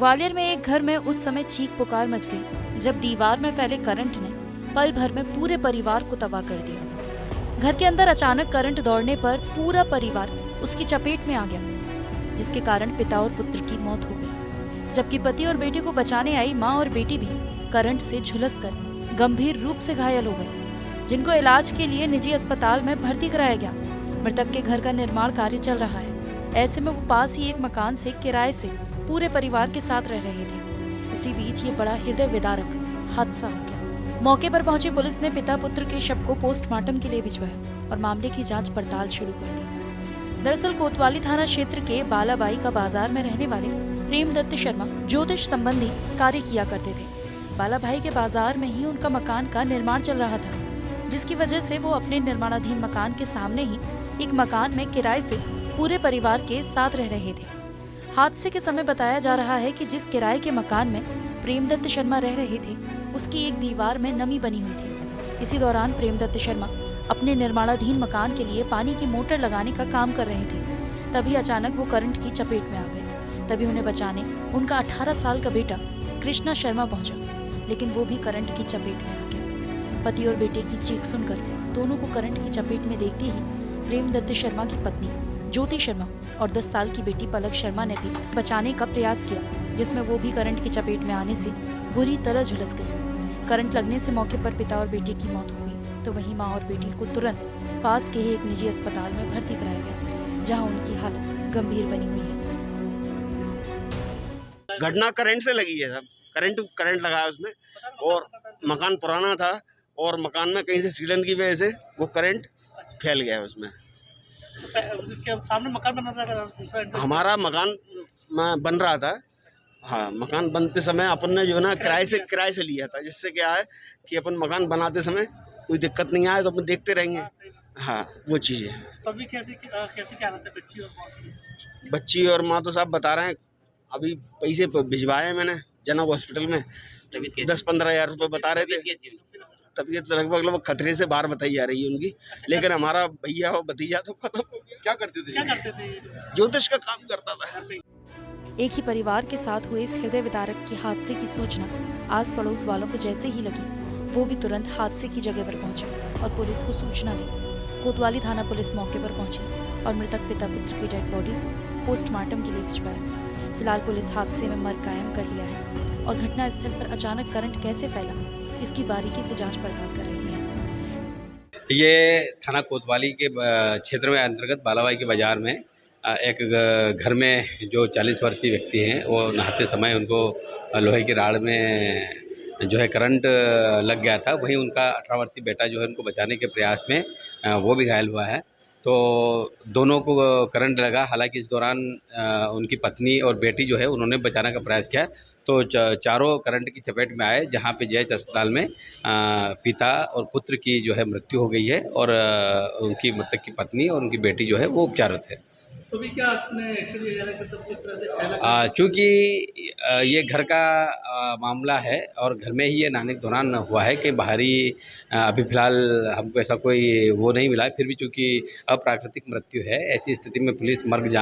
ग्वालियर में एक घर में उस समय चीख पुकार मच गई जब दीवार में फैले करंट ने पल भर में पूरे परिवार को तबाह कर दिया। घर के अंदर अचानक करंट दौड़ने पर पूरा परिवार उसकी चपेट में आ गया, जिसके कारण पिता और पुत्र की मौत हो गई, जबकि पति और बेटे को बचाने आई मां और बेटी भी करंट से झुलसकर गंभीर रूप से घायल हो गए, जिनको इलाज के लिए निजी अस्पताल में भर्ती कराया गया। मृतक के घर का निर्माण कार्य चल रहा है। ऐसे में वो पास ही एक मकान से किराए से पूरे परिवार के साथ रह रहे थे। इसी बीच ये बड़ा हृदय विदारक हादसा हो गया। मौके पर पहुंची पुलिस ने पिता पुत्र के शव को पोस्टमार्टम के लिए भिजवाया और मामले की जांच पड़ताल शुरू कर दी। दरअसल कोतवाली थाना क्षेत्र के बालाबाई का बाजार में रहने वाले प्रेमदत्त शर्मा ज्योतिष संबंधी कार्य किया करते थे। बालाबाई के बाजार में ही उनका मकान का निर्माण चल रहा था, जिसकी वजह से वो अपने निर्माणाधीन मकान के सामने ही एक मकान में किराए से पूरे परिवार के साथ रह रहे थे। हादसे के समय बताया जा रहा है कि जिस किराए के मकान में प्रेमदत्त शर्मा रह रहे थे, उसकी एक दीवार में नमी बनी हुई थी। इसी दौरान प्रेमदत्त शर्मा अपने निर्माणाधीन मकान के लिए पानी की मोटर लगाने का काम कर रहे थे। तभी अचानक वो करंट की चपेट में आ गए। तभी उन्हें बचाने उनका 18 साल का बेटा कृष्णा शर्मा पहुंचा, लेकिन वो भी करंट की चपेट में आ गया। पति और बेटे की चीख सुनकर दोनों को करंट की चपेट में देखते ही प्रेमदत्त शर्मा की पत्नी ज्योति शर्मा और 10 साल की बेटी पलक शर्मा ने भी बचाने का प्रयास किया, जिसमें वो भी करंट की चपेट में आने से बुरी तरह झुलस गई। करंट लगने से मौके पर पिता और बेटी की मौत हो गई, तो वहीं मां और बेटी को तुरंत पास के ही एक निजी अस्पताल में भर्ती कराया गया, जहां उनकी हालत गंभीर बनी हुई है। घटना करंट से लगी है साहब। करंट लगा है उसमें, और मकान पुराना था और मकान में कहीं से सीलन की वजह से वो करंट फैल गया है उसमें। सामने मकान बन रहा था, हमारा मकान बन रहा था। हाँ, मकान बनते समय अपन ने जो है ना किराए से लिया था, जिससे क्या है कि अपन मकान बनाते समय कोई दिक्कत नहीं आए तो अपन देखते रहेंगे। हाँ, वो चीज़ है। तभी कैसी क्या हालत है बच्ची और माँ की? बच्ची और माँ तो साहब बता रहे हैं, अभी पैसे भिजवाए हैं मैंने जनक हॉस्पिटल में। 10-15 हज़ार रुपये बता रहे थे। तबीयत लगभग खतरे से बाहर बताई जा रही है उनकी, लेकिन हमारा भैया और भतीजा तो खत्म हो गया। क्या करते थे? ज्योतिष का काम करता था। एक ही परिवार के साथ हुए इस हृदय विदारक के हादसे की सूचना आस पड़ोस वालों को जैसे ही लगी, वो भी तुरंत हादसे की जगह पर पहुंचे और पुलिस को सूचना दी। कोतवाली थाना पुलिस मौके पर पहुंची और मृतक पिता पुत्र की डेड बॉडी पोस्टमार्टम के लिए भिजवाया। फिलहाल पुलिस हादसे में मर्ग कायम कर लिया है और घटना स्थल पर अचानक करंट कैसे फैला, इसकी बारीकी से जांच पड़ताल कर रही है। ये थाना कोतवाली के क्षेत्र में अंतर्गत बालाबाई के बाजार में एक घर में जो 40 वर्षीय व्यक्ति हैं, वो नहाते समय उनको लोहे की राड में जो है करंट लग गया था। वहीं उनका 18 वर्षीय बेटा जो है उनको बचाने के प्रयास में वो भी घायल हुआ है। तो दोनों को करंट लगा। हालांकि इस दौरान उनकी पत्नी और बेटी जो है उन्होंने बचाने का प्रयास किया, तो चारों करंट की चपेट में आए, जहां पे जेएच अस्पताल में पिता और पुत्र की जो है मृत्यु हो गई है और उनकी मृतक की पत्नी और उनकी बेटी जो है वो उपचाररत है। तो भी क्या आपने एक्शन लिया जाए, मतलब किस तरह से फैला? चूँकि ये घर का मामला है और घर में ही ये नहाने के दौरान हुआ है कि बाहरी अभी फ़िलहाल हमको ऐसा कोई वो नहीं मिला है। फिर भी चूँकि अप्राकृतिक मृत्यु है, ऐसी स्थिति में पुलिस मर्ग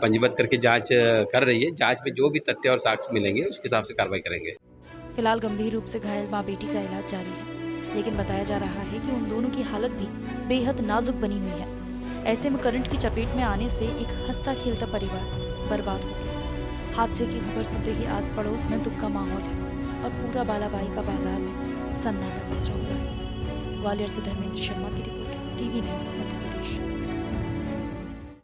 पंजीबद्ध करके जांच कर रही है। जांच में जो भी तथ्य और साक्ष्य मिलेंगे उसके हिसाब से कार्रवाई करेंगे। फिलहाल गंभीर रूप से घायल मां बेटी का इलाज जारी है, लेकिन बताया जा रहा है कि उन दोनों की हालत भी बेहद नाजुक बनी हुई है। ऐसे में करंट की चपेट में आने से एक हंसता खेलता परिवार बर्बाद हो गया। हादसे की खबर सुनते ही आस पड़ोस में दुख का माहौल है और पूरा बालाबाई का बाजार में सन्नाटा पसरा हुआ है। ग्वालियर से धर्मेंद्र शर्मा की रिपोर्ट, TV9 मध्य प्रदेश।